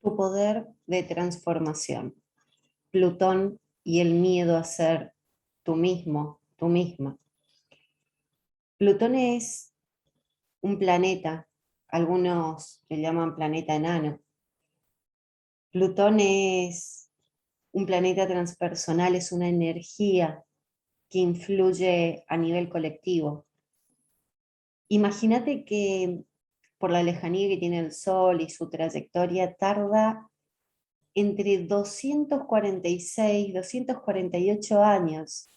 Tu poder de transformación. Plutón y el miedo a ser tú mismo, tú misma. Plutón es un planeta, algunos le llaman planeta enano. Plutón es un planeta transpersonal, es una energía que influye a nivel colectivo. Imagínate que por la lejanía que tiene el Sol y su trayectoria, tarda entre 246, 248 años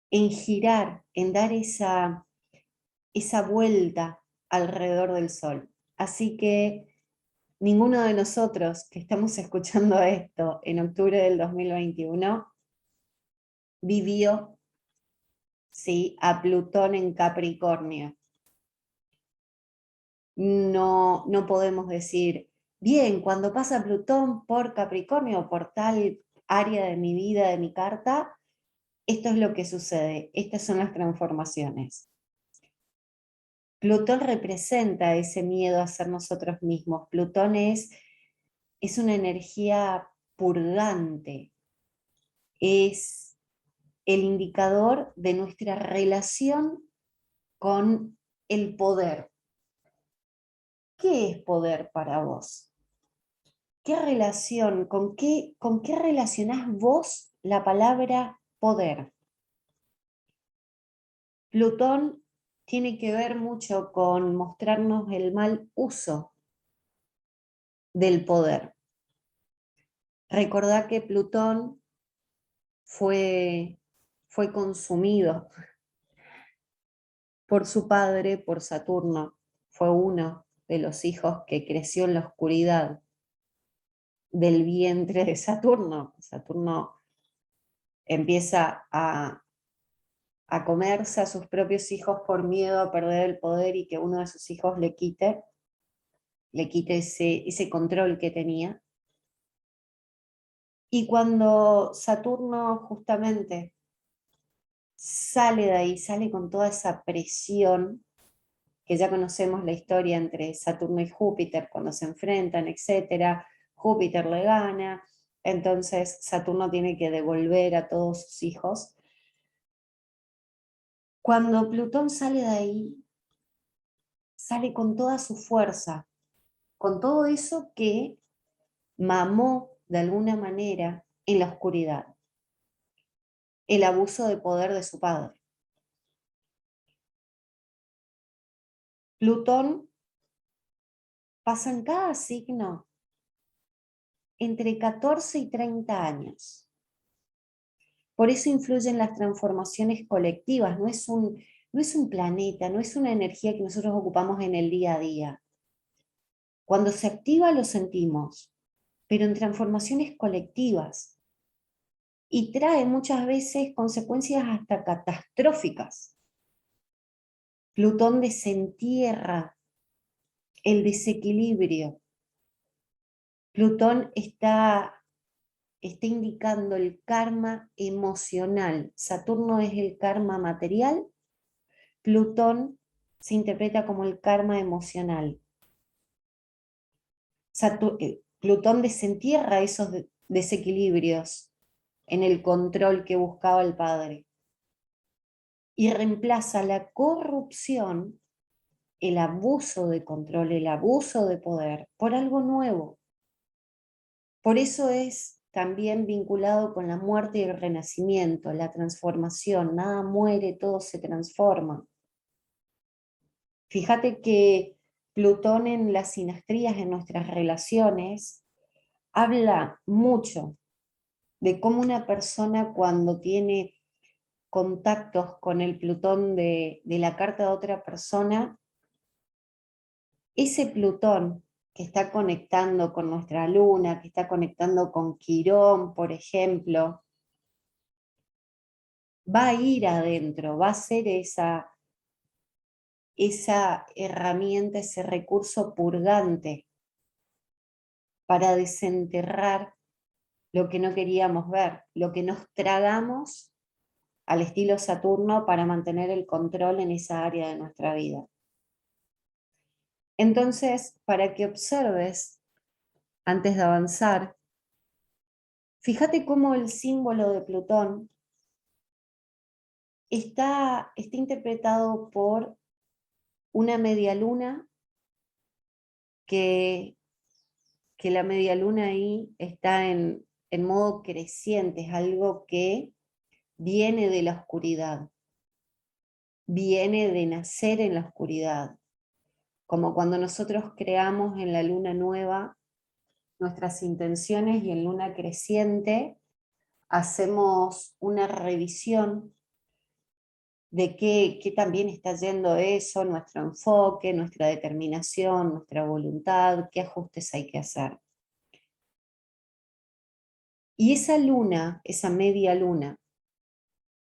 en girar, en dar esa vuelta alrededor del Sol. Así que ninguno de nosotros que estamos escuchando esto en octubre del 2021 vivió, ¿sí?, a Plutón en Capricornio. No podemos decir, bien, cuando pasa Plutón por Capricornio o por tal área de mi vida, de mi carta, esto es lo que sucede, estas son las transformaciones. Plutón representa ese miedo a ser nosotros mismos. Plutón es una energía purgante, es el indicador de nuestra relación con el poder. ¿Qué es poder para vos? ¿Qué relación, con qué relacionás vos la palabra poder? Plutón tiene que ver mucho con mostrarnos el mal uso del poder. Recordá que Plutón fue consumido por su padre, por Saturno. Fue uno de los hijos que creció en la oscuridad del vientre de Saturno. Saturno empieza a comerse a sus propios hijos por miedo a perder el poder y que uno de sus hijos le quite ese control que tenía. Y cuando Saturno justamente sale de ahí, sale con toda esa presión, que ya conocemos la historia entre Saturno y Júpiter, cuando se enfrentan, etc. Júpiter le gana, entonces Saturno tiene que devolver a todos sus hijos. Cuando Plutón sale de ahí, sale con toda su fuerza, con todo eso que mamó de alguna manera en la oscuridad, el abuso de poder de su padre. Plutón pasa en cada signo entre 14 y 30 años. Por eso influyen las transformaciones colectivas, no es un planeta, no es una energía que nosotros ocupamos en el día a día. Cuando se activa lo sentimos, pero en transformaciones colectivas. Y trae muchas veces consecuencias hasta catastróficas. Plutón desentierra el desequilibrio. Plutón está indicando el karma emocional. Saturno es el karma material. Plutón se interpreta como el karma emocional. Plutón desentierra esos desequilibrios en el control que buscaba el padre y reemplaza la corrupción, el abuso de control, el abuso de poder, por algo nuevo. Por eso es también vinculado con la muerte y el renacimiento, la transformación. Nada muere, todo se transforma. Fíjate que Plutón en las sinastrías, en nuestras relaciones, habla mucho de cómo una persona cuando tiene contactos con el Plutón de la carta de otra persona, ese Plutón que está conectando con nuestra luna, que está conectando con Quirón, por ejemplo, va a ir adentro, va a ser esa herramienta, ese recurso purgante para desenterrar lo que no queríamos ver, lo que nos tragamos al estilo Saturno para mantener el control en esa área de nuestra vida. Entonces, para que observes antes de avanzar, fíjate cómo el símbolo de Plutón está interpretado por una media luna que la media luna ahí está en modo creciente, es algo que viene de la oscuridad, viene de nacer en la oscuridad, como cuando nosotros creamos en la luna nueva nuestras intenciones y en luna creciente hacemos una revisión de qué también está yendo eso, nuestro enfoque, nuestra determinación, nuestra voluntad, qué ajustes hay que hacer. Y esa luna, esa media luna,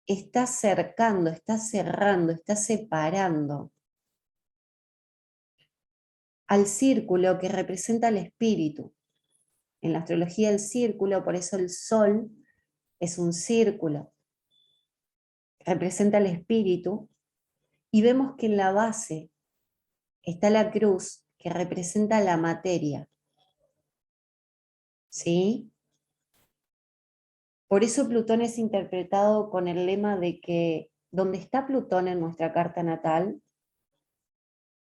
está acercando, está cerrando, está separando al círculo que representa el espíritu. En la astrología el círculo, por eso el sol es un círculo, representa el espíritu, y vemos que en la base está la cruz que representa la materia. ¿Sí? Por eso Plutón es interpretado con el lema de que donde está Plutón en nuestra carta natal,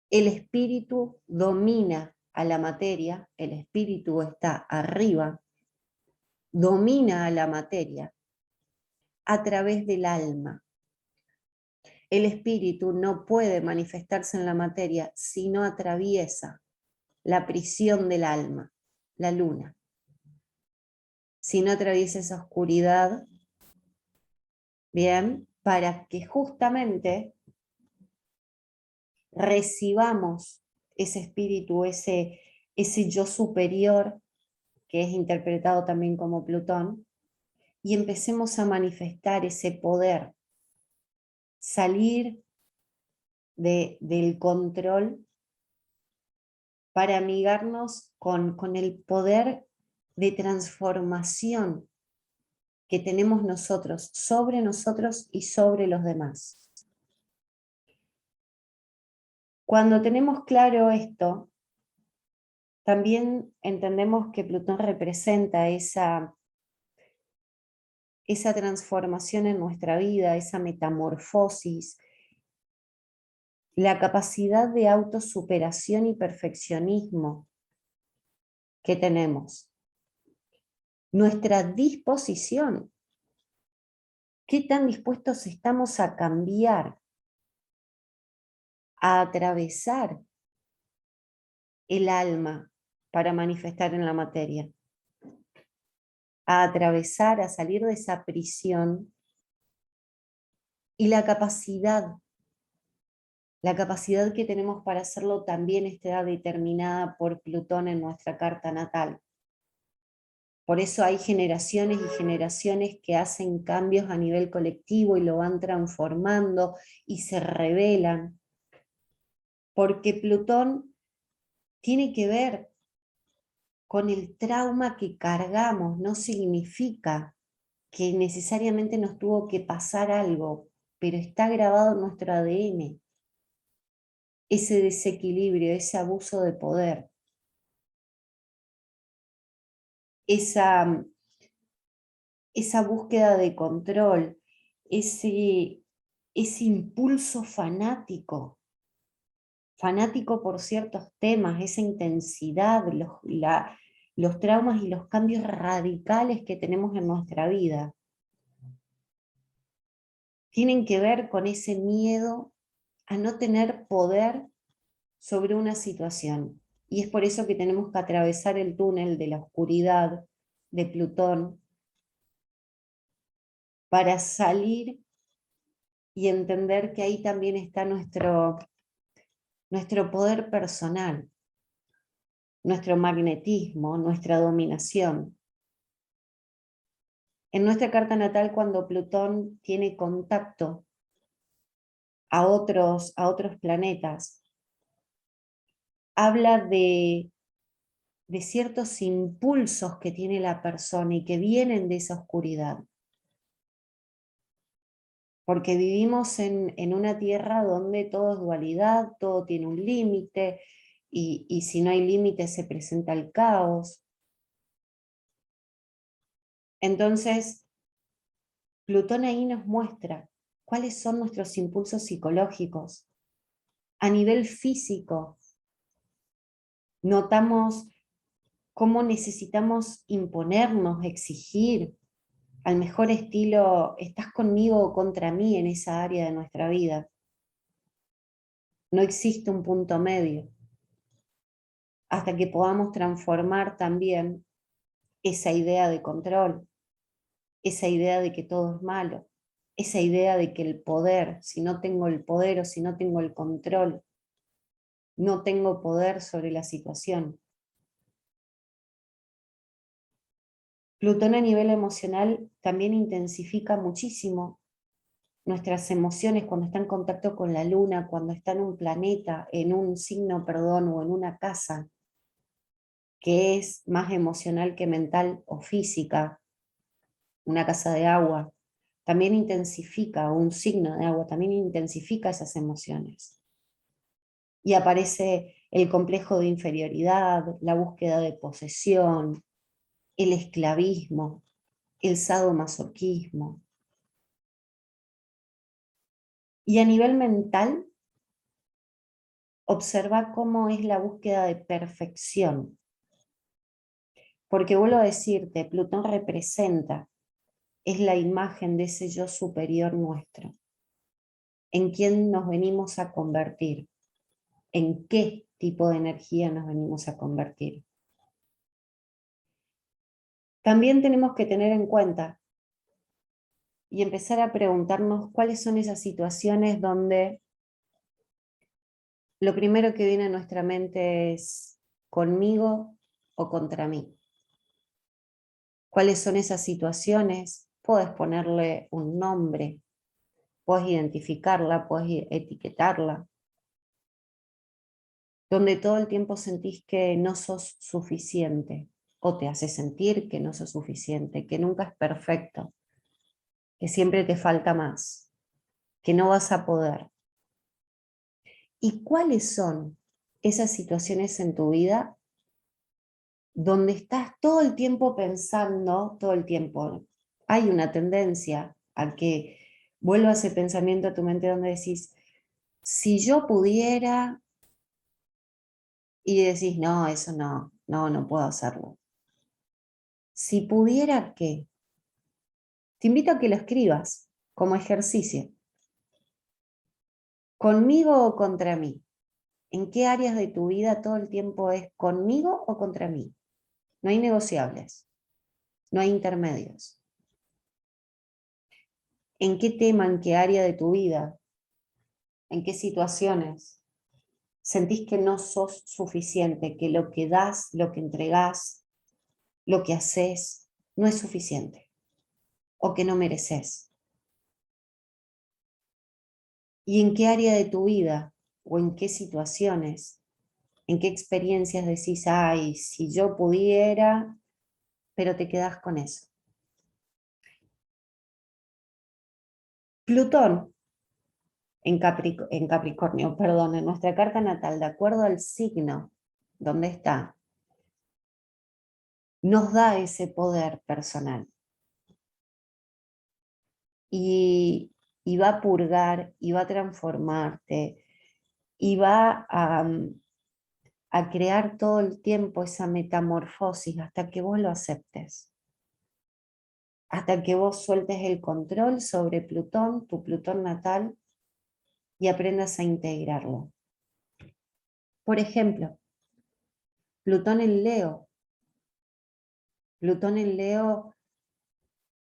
el espíritu domina a la materia, el espíritu está arriba, domina a la materia a través del alma. El espíritu no puede manifestarse en la materia si no atraviesa la prisión del alma, la luna. Si no atraviesa esa oscuridad, bien, para que justamente recibamos ese espíritu, ese yo superior, que es interpretado también como Plutón, y empecemos a manifestar ese poder, salir del control para amigarnos con el poder de transformación que tenemos nosotros y sobre los demás. Cuando tenemos claro esto, también entendemos que Plutón representa esa transformación en nuestra vida, esa metamorfosis, la capacidad de autosuperación y perfeccionismo que tenemos, nuestra disposición, qué tan dispuestos estamos a cambiar, a atravesar el alma para manifestar en la materia, a atravesar, a salir de esa prisión, y la capacidad que tenemos para hacerlo también está determinada por Plutón en nuestra carta natal. Por eso hay generaciones y generaciones que hacen cambios a nivel colectivo y lo van transformando y se rebelan, porque Plutón tiene que ver con el trauma que cargamos, no significa que necesariamente nos tuvo que pasar algo, pero está grabado en nuestro ADN, ese desequilibrio, ese abuso de poder, esa búsqueda de control, ese impulso fanático por ciertos temas, esa intensidad, los traumas y los cambios radicales que tenemos en nuestra vida, tienen que ver con ese miedo a no tener poder sobre una situación. Y es por eso que tenemos que atravesar el túnel de la oscuridad de Plutón para salir y entender que ahí también está nuestro poder personal, nuestro magnetismo, nuestra dominación. En nuestra carta natal, cuando Plutón tiene contacto a otros planetas, habla de ciertos impulsos que tiene la persona y que vienen de esa oscuridad. Porque vivimos en una tierra donde todo es dualidad, todo tiene un límite, y si no hay límite se presenta el caos. Entonces, Plutón ahí nos muestra cuáles son nuestros impulsos psicológicos. A nivel físico, notamos cómo necesitamos imponernos, exigir, al mejor estilo, estás conmigo o contra mí en esa área de nuestra vida. No existe un punto medio, hasta que podamos transformar también esa idea de control, esa idea de que todo es malo, esa idea de que el poder, si no tengo el poder o si no tengo el control, no tengo poder sobre la situación. Plutón a nivel emocional también intensifica muchísimo nuestras emociones cuando está en contacto con la luna, cuando está en un planeta, en un signo, perdón, o en una casa, que es más emocional que mental o física, una casa de agua, también intensifica, un signo de agua, también intensifica esas emociones. Y aparece el complejo de inferioridad, la búsqueda de posesión, el esclavismo, el sadomasoquismo. Y a nivel mental, observa cómo es la búsqueda de perfección. Porque vuelvo a decirte, Plutón representa, es la imagen de ese yo superior nuestro. ¿En quién nos venimos a convertir? ¿En qué tipo de energía nos venimos a convertir? También tenemos que tener en cuenta y empezar a preguntarnos cuáles son esas situaciones donde lo primero que viene a nuestra mente es conmigo o contra mí. ¿Cuáles son esas situaciones? Puedes ponerle un nombre, puedes identificarla, puedes etiquetarla, donde todo el tiempo sentís que no sos suficiente, o te hace sentir que no sos suficiente, que nunca es perfecto, que siempre te falta más, que no vas a poder. ¿Y cuáles son esas situaciones en tu vida donde estás todo el tiempo pensando, todo el tiempo? Hay una tendencia a que vuelva ese pensamiento a tu mente donde decís, si yo pudiera, y decís, no, eso no puedo hacerlo. Si pudiera, ¿qué? Te invito a que lo escribas como ejercicio. ¿Conmigo o contra mí? ¿En qué áreas de tu vida todo el tiempo es conmigo o contra mí? No hay negociables, no hay intermedios. ¿En qué tema, en qué área de tu vida, en qué situaciones sentís que no sos suficiente, que lo que das, lo que entregás, lo que haces, no es suficiente o que no mereces? ¿Y en qué área de tu vida o en qué situaciones, en qué experiencias decís, ay, si yo pudiera, pero te quedás con eso? Plutón en Capricornio, perdón, en nuestra carta natal, de acuerdo al signo donde está, nos da ese poder personal. Y va a purgar, y va a transformarte, y va a crear todo el tiempo esa metamorfosis hasta que vos lo aceptes. Hasta que vos sueltes el control sobre Plutón, tu Plutón natal, y aprendas a integrarlo. Por ejemplo, Plutón en Leo. Plutón en Leo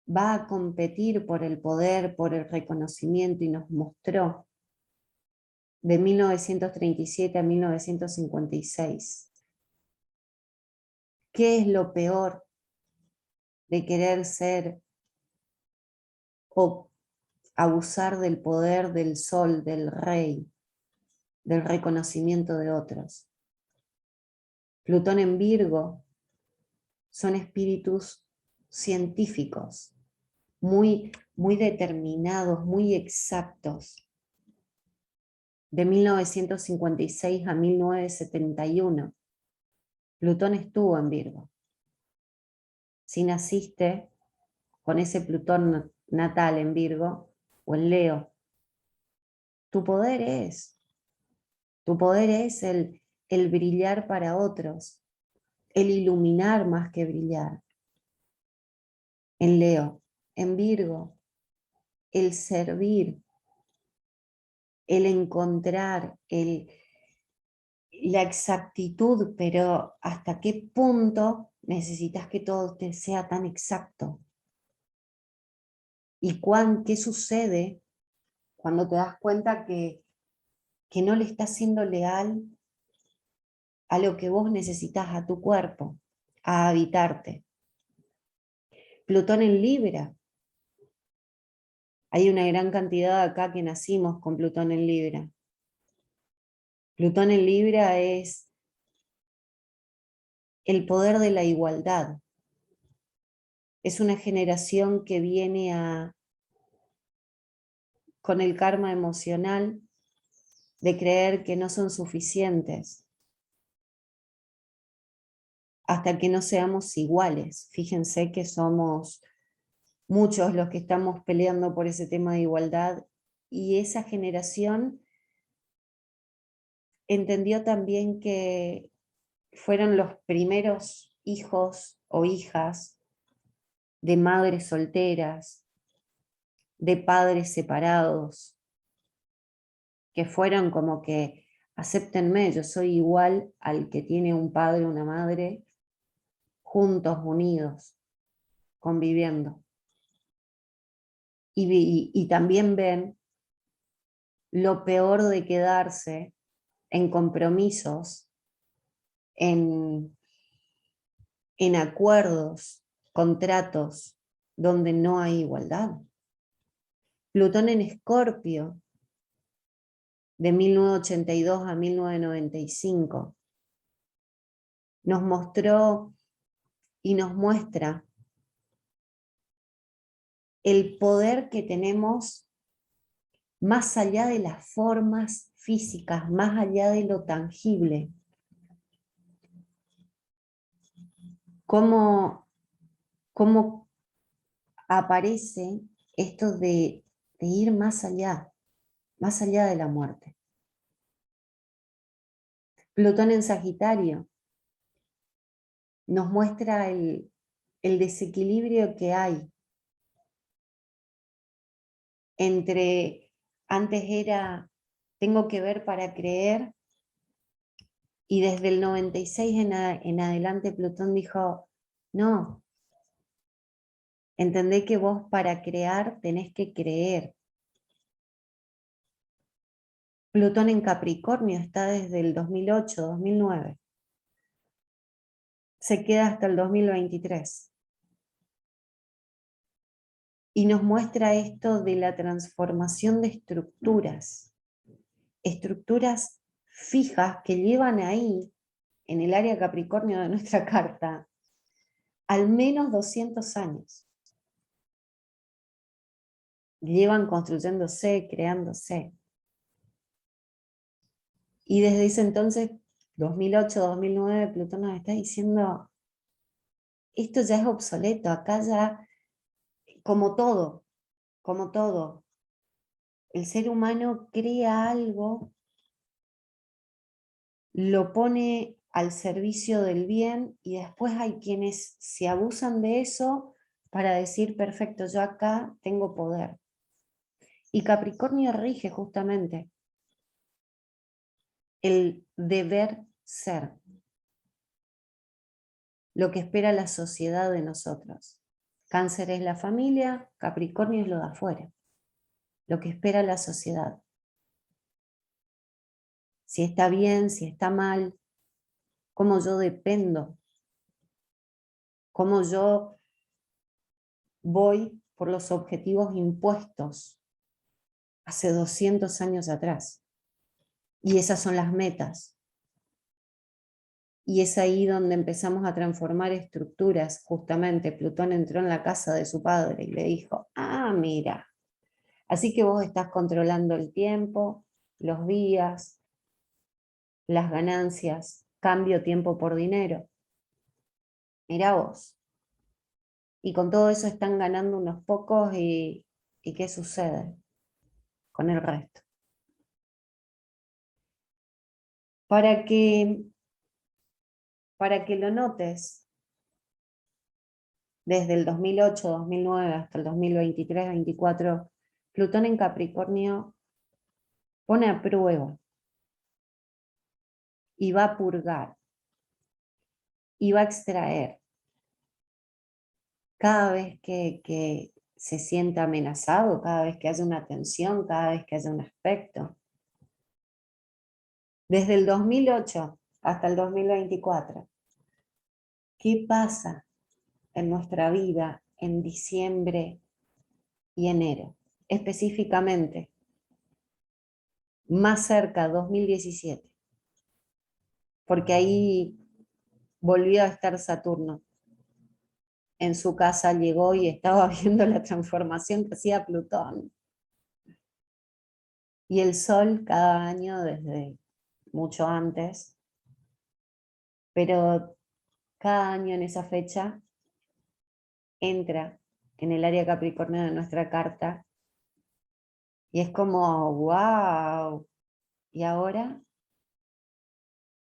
va a competir por el poder, por el reconocimiento, y nos mostró de 1937 a 1956 qué es lo peor de querer ser o abusar del poder del sol, del rey, del reconocimiento de otros. Plutón en Virgo son espíritus científicos, muy determinados, muy exactos. De 1956 a 1971, Plutón estuvo en Virgo. Si naciste con ese Plutón natal en Virgo o en Leo. Tu poder es el brillar para otros, el iluminar más que brillar. En Leo, en Virgo, el servir, el encontrar, la exactitud, pero ¿hasta qué punto necesitas que todo te sea tan exacto? ¿Y qué sucede cuando te das cuenta que no le estás siendo leal a lo que vos necesitas, a tu cuerpo, a habitarte? Plutón en Libra. Hay una gran cantidad acá que nacimos con Plutón en Libra. Plutón en Libra es el poder de la igualdad. Es una generación que viene con el karma emocional de creer que no son suficientes hasta que no seamos iguales. Fíjense que somos muchos los que estamos peleando por ese tema de igualdad, y esa generación entendió también que fueron los primeros hijos o hijas de madres solteras, de padres separados, que fueron como que, acéptenme, yo soy igual al que tiene un padre o una madre, juntos, unidos, conviviendo. Y también ven lo peor de quedarse en compromisos, en acuerdos, contratos, donde no hay igualdad. Plutón en Escorpio, de 1982 a 1995, nos mostró y nos muestra el poder que tenemos más allá de las formas físicas, más allá de lo tangible. Cómo aparece esto de ir más allá de la muerte. Plutón en Sagitario nos muestra el desequilibrio que hay entre, antes era, tengo que ver para creer, y desde el 96 en adelante Plutón dijo, no, entendé que vos para crear tenés que creer. Plutón en Capricornio está desde el 2008, 2009. Se queda hasta el 2023. Y nos muestra esto de la transformación de estructuras fijas que llevan ahí, en el área Capricornio de nuestra carta, al menos 200 años. Llevan construyéndose, creándose. Y desde ese entonces, 2008, 2009, Plutón nos está diciendo, esto ya es obsoleto, acá ya, como todo, el ser humano crea algo, lo pone al servicio del bien, y después hay quienes se abusan de eso para decir, perfecto, yo acá tengo poder. Y Capricornio rige justamente el deber ser, lo que espera la sociedad de nosotros. Cáncer es la familia, Capricornio es lo de afuera, lo que espera la sociedad. Si está bien, si está mal, cómo yo dependo, cómo yo voy por los objetivos impuestos hace 200 años atrás. Y esas son las metas. Y es ahí donde empezamos a transformar estructuras. Justamente Plutón entró en la casa de su padre y le dijo, ah, mira, así que vos estás controlando el tiempo, los días, las ganancias, cambio tiempo por dinero. Mirá vos. Y con todo eso están ganando unos pocos y ¿qué sucede con el resto? Para que, para que lo notes, desde el 2008, 2009 hasta el 2023, 24, Plutón en Capricornio pone a prueba y va a purgar y va a extraer cada vez que se sienta amenazado, cada vez que haya una tensión, cada vez que haya un aspecto. Desde el 2008 hasta el 2024, ¿qué pasa en nuestra vida en diciembre y enero? Específicamente, más cerca, 2017, porque ahí volvió a estar Saturno. En su casa llegó y estaba viendo la transformación que hacía Plutón. Y el Sol cada año desde mucho antes, pero cada año en esa fecha entra en el área Capricornio de nuestra carta y es como, wow, ¿y ahora?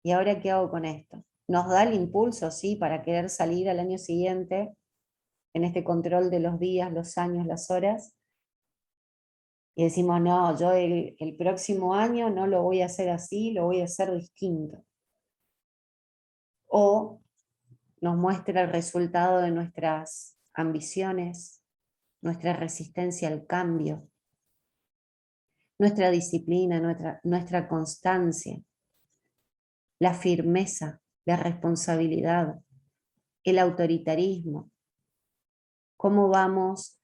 ¿Y ahora qué hago con esto? Nos da el impulso, sí, para querer salir al año siguiente en este control de los días, los años, las horas, y decimos, no, yo el próximo año no lo voy a hacer así, lo voy a hacer distinto. O nos muestra el resultado de nuestras ambiciones, nuestra resistencia al cambio, nuestra disciplina, nuestra constancia, la firmeza, la responsabilidad, el autoritarismo. ¿Cómo vamos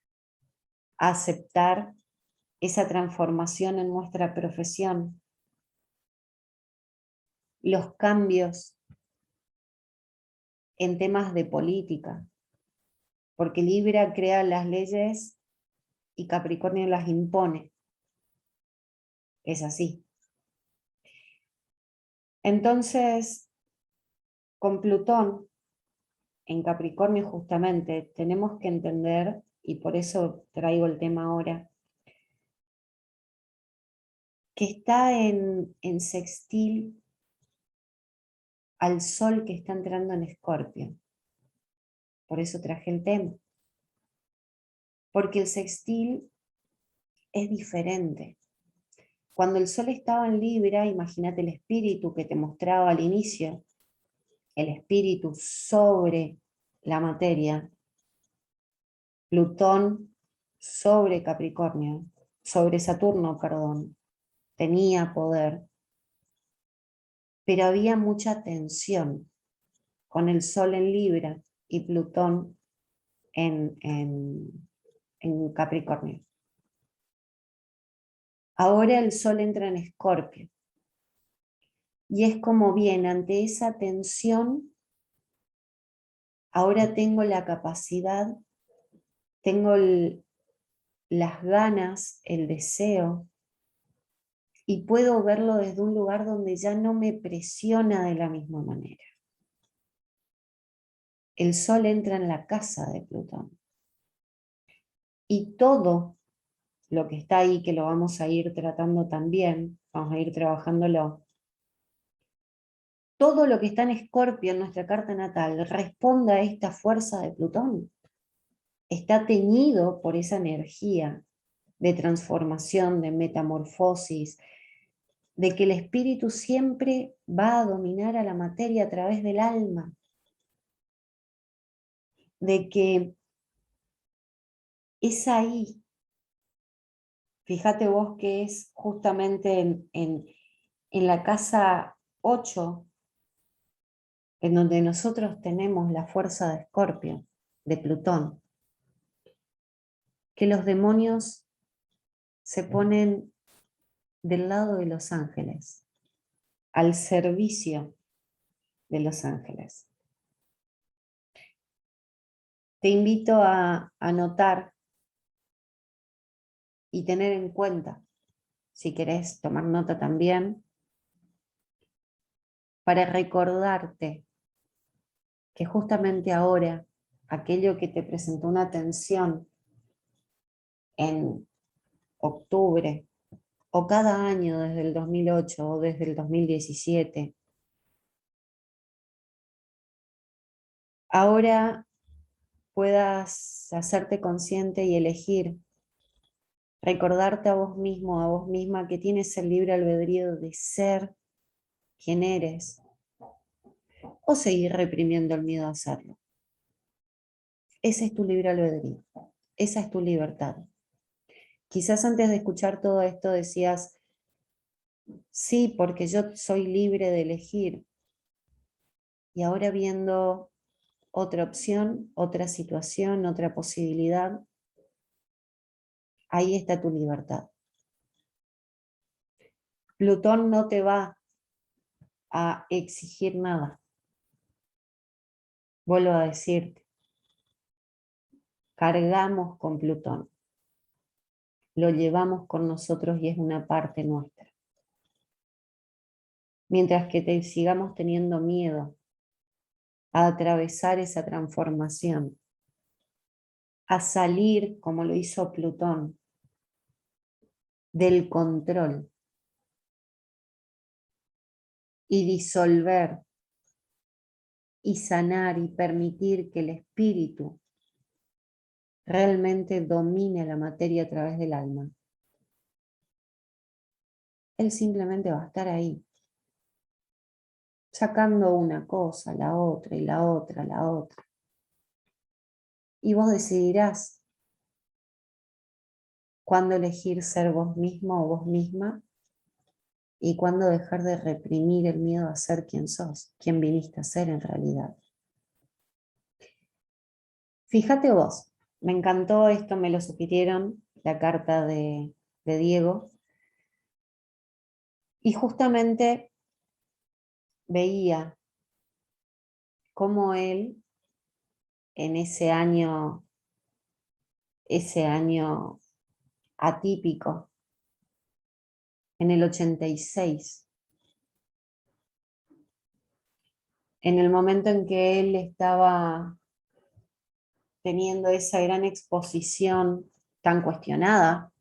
a aceptar esa transformación en nuestra profesión? Los cambios en temas de política, porque Libra crea las leyes y Capricornio las impone. Es así. Entonces, con Plutón en Capricornio justamente tenemos que entender, y por eso traigo el tema ahora, que está en sextil al Sol que está entrando en Escorpio. Por eso traje el tema. Porque el sextil es diferente. Cuando el Sol estaba en Libra, imagínate el espíritu que te mostraba al inicio, el espíritu sobre la materia, Plutón sobre Capricornio, sobre Saturno, perdón, tenía poder, pero había mucha tensión con el Sol en Libra y Plutón en Capricornio. Ahora el Sol entra en Escorpio y es como bien, ante esa tensión, ahora tengo la capacidad, tengo las ganas, el deseo, y puedo verlo desde un lugar donde ya no me presiona de la misma manera. El Sol entra en la casa de Plutón. Y todo lo que está ahí, que lo vamos a ir tratando también, vamos a ir trabajándolo, todo lo que está en Escorpio en nuestra carta natal responde a esta fuerza de Plutón. Está teñido por esa energía de transformación, de metamorfosis, de que el espíritu siempre va a dominar a la materia a través del alma, de que es ahí, fíjate vos que es justamente en la casa 8, en donde nosotros tenemos la fuerza de Escorpio, de Plutón, que los demonios se ponen del lado de los ángeles, al servicio de los ángeles. Te invito a anotar y tener en cuenta, si querés tomar nota también, para recordarte que justamente ahora aquello que te presentó una tensión en octubre, o cada año desde el 2008 o desde el 2017, ahora puedas hacerte consciente y elegir, recordarte a vos mismo, a vos misma, que tienes el libre albedrío de ser quien eres, o seguir reprimiendo el miedo a hacerlo. Ese es tu libre albedrío, esa es tu libertad. Quizás antes de escuchar todo esto decías, sí, porque yo soy libre de elegir. Y ahora viendo otra opción, otra situación, otra posibilidad, ahí está tu libertad. Plutón no te va a exigir nada. Vuelvo a decirte, cargamos con Plutón, lo llevamos con nosotros y es una parte nuestra. Mientras que sigamos teniendo miedo a atravesar esa transformación, a salir, como lo hizo Plutón, del control y disolver y sanar y permitir que el espíritu realmente domine la materia a través del alma. Él simplemente va a estar ahí, sacando una cosa, la otra y la otra, la otra. Y vos decidirás cuándo elegir ser vos mismo o vos misma y cuándo dejar de reprimir el miedo a ser quien sos, quien viniste a ser en realidad. Fíjate vos, me encantó esto, me lo sugirieron, la carta de Diego, y justamente veía cómo él en ese año atípico, en el 86, en el momento en que él estaba teniendo esa gran exposición tan cuestionada,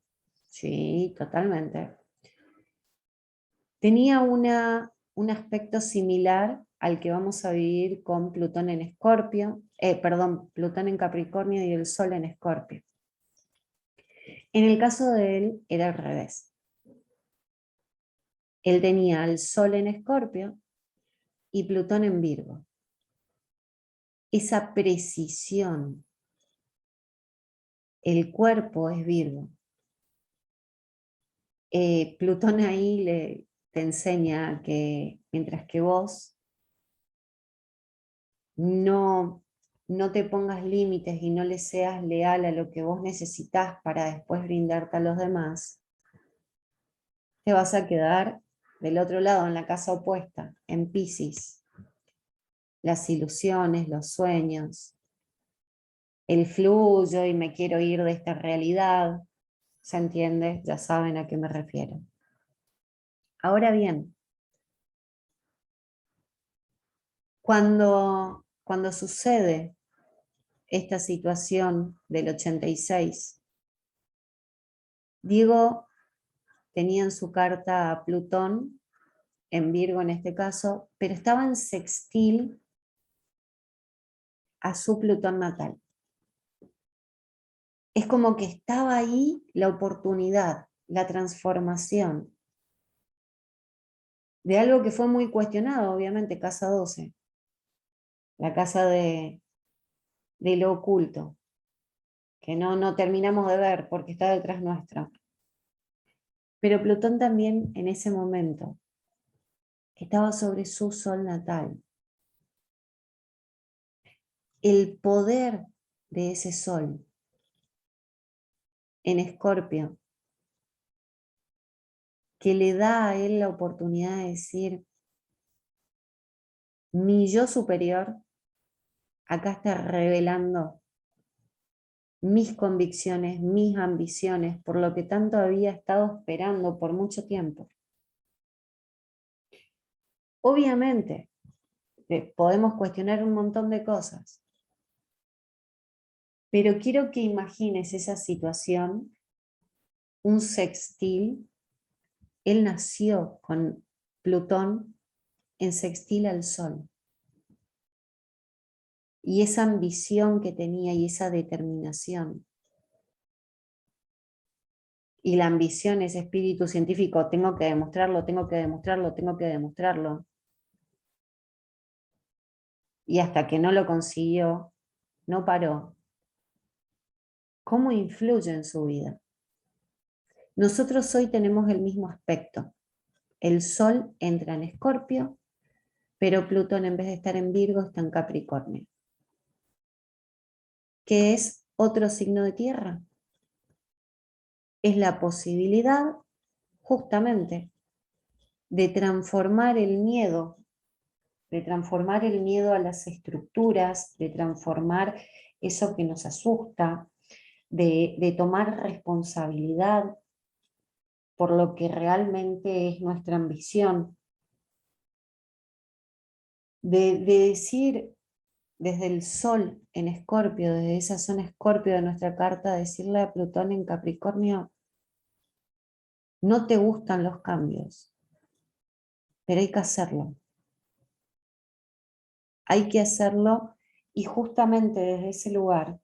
sí, totalmente, tenía un aspecto similar al que vamos a vivir con Plutón en Escorpio, Plutón en Capricornio y el Sol en Escorpio. En el caso de él era al revés. Él tenía el Sol en Escorpio y Plutón en Virgo. Esa precisión, el cuerpo es Virgo. Plutón ahí te enseña que mientras que vos no te pongas límites y no le seas leal a lo que vos necesitas para después brindarte a los demás, te vas a quedar del otro lado, en la casa opuesta, en Piscis. Las ilusiones, los sueños, el fluyo y me quiero ir de esta realidad, ¿se entiende? Ya saben a qué me refiero. Ahora bien, cuando sucede esta situación del 86, Diego tenía en su carta a Plutón, en Virgo en este caso, pero estaba en sextil a su Plutón natal. Es como que estaba ahí la oportunidad, la transformación de algo que fue muy cuestionado, obviamente, casa 12, la casa de lo oculto, que no terminamos de ver porque está detrás nuestra. Pero Plutón también en ese momento estaba sobre su sol natal. El poder de ese sol en Escorpio, que le da a él la oportunidad de decir, mi yo superior acá está revelando mis convicciones, mis ambiciones, por lo que tanto había estado esperando por mucho tiempo. Obviamente, podemos cuestionar un montón de cosas, Pero quiero que imagines esa situación, un sextil. Él nació con Plutón en sextil al Sol. Y esa ambición que tenía y esa determinación. Y la ambición, ese espíritu científico, tengo que demostrarlo, tengo que demostrarlo, tengo que demostrarlo. Y hasta que no lo consiguió, no paró. ¿Cómo influye en su vida? Nosotros hoy tenemos el mismo aspecto. El Sol entra en Escorpio, pero Plutón en vez de estar en Virgo está en Capricornio, que es otro signo de tierra. Es la posibilidad justamente de transformar el miedo, a las estructuras, de transformar eso que nos asusta, de tomar responsabilidad por lo que realmente es nuestra ambición, de decir desde el Sol en Escorpio, desde esa zona Escorpio de nuestra carta, decirle a Plutón en Capricornio: no te gustan los cambios, pero hay que hacerlo. Hay que hacerlo, y justamente desde ese lugar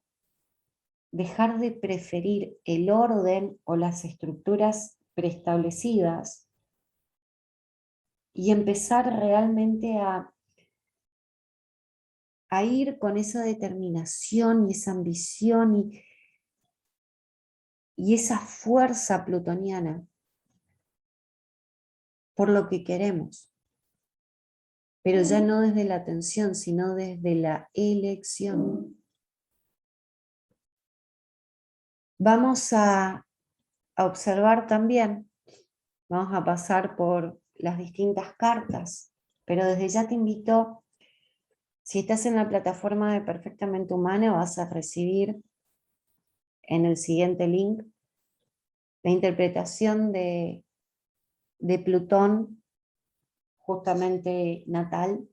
dejar de preferir el orden o las estructuras preestablecidas y empezar realmente a ir con esa determinación y esa ambición y esa fuerza plutoniana por lo que queremos, pero ya no desde la atención, sino desde la elección. Vamos a observar también, vamos a pasar por las distintas cartas, pero desde ya te invito, si estás en la plataforma de Perfectamente Humana, vas a recibir en el siguiente link la interpretación de Plutón, justamente natal,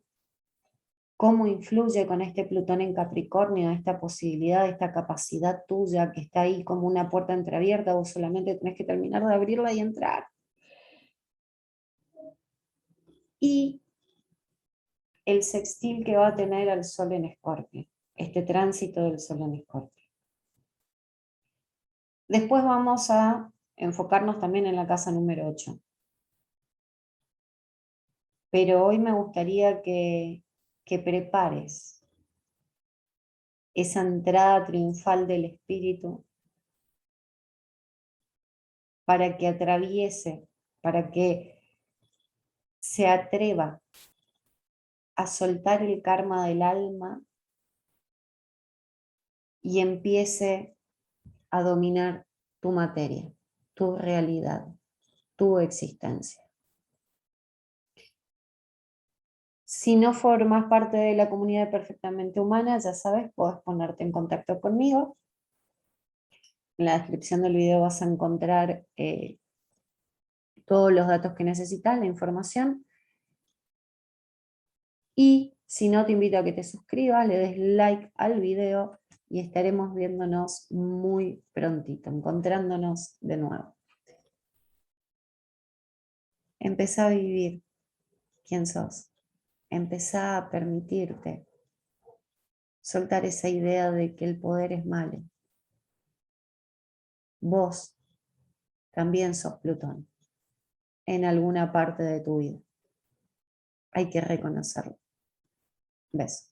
cómo influye con este Plutón en Capricornio, esta posibilidad, esta capacidad tuya que está ahí como una puerta entreabierta, vos solamente tenés que terminar de abrirla y entrar. Y el sextil que va a tener al Sol en Escorpio, este tránsito del Sol en Escorpio. Después vamos a enfocarnos también en la casa número 8. Pero hoy me gustaría que prepares esa entrada triunfal del espíritu para que atraviese, para que se atreva a soltar el karma del alma y empiece a dominar tu materia, tu realidad, tu existencia. Si no formas parte de la comunidad Perfectamente Humana, ya sabes, podés ponerte en contacto conmigo. En la descripción del video vas a encontrar todos los datos que necesitas, la información. Y si no, te invito a que te suscribas, le des like al video y estaremos viéndonos muy prontito, encontrándonos de nuevo. Empezá a vivir quién sos. Empezá a permitirte soltar esa idea de que el poder es malo. Vos también sos Plutón en alguna parte de tu vida. Hay que reconocerlo. Besos.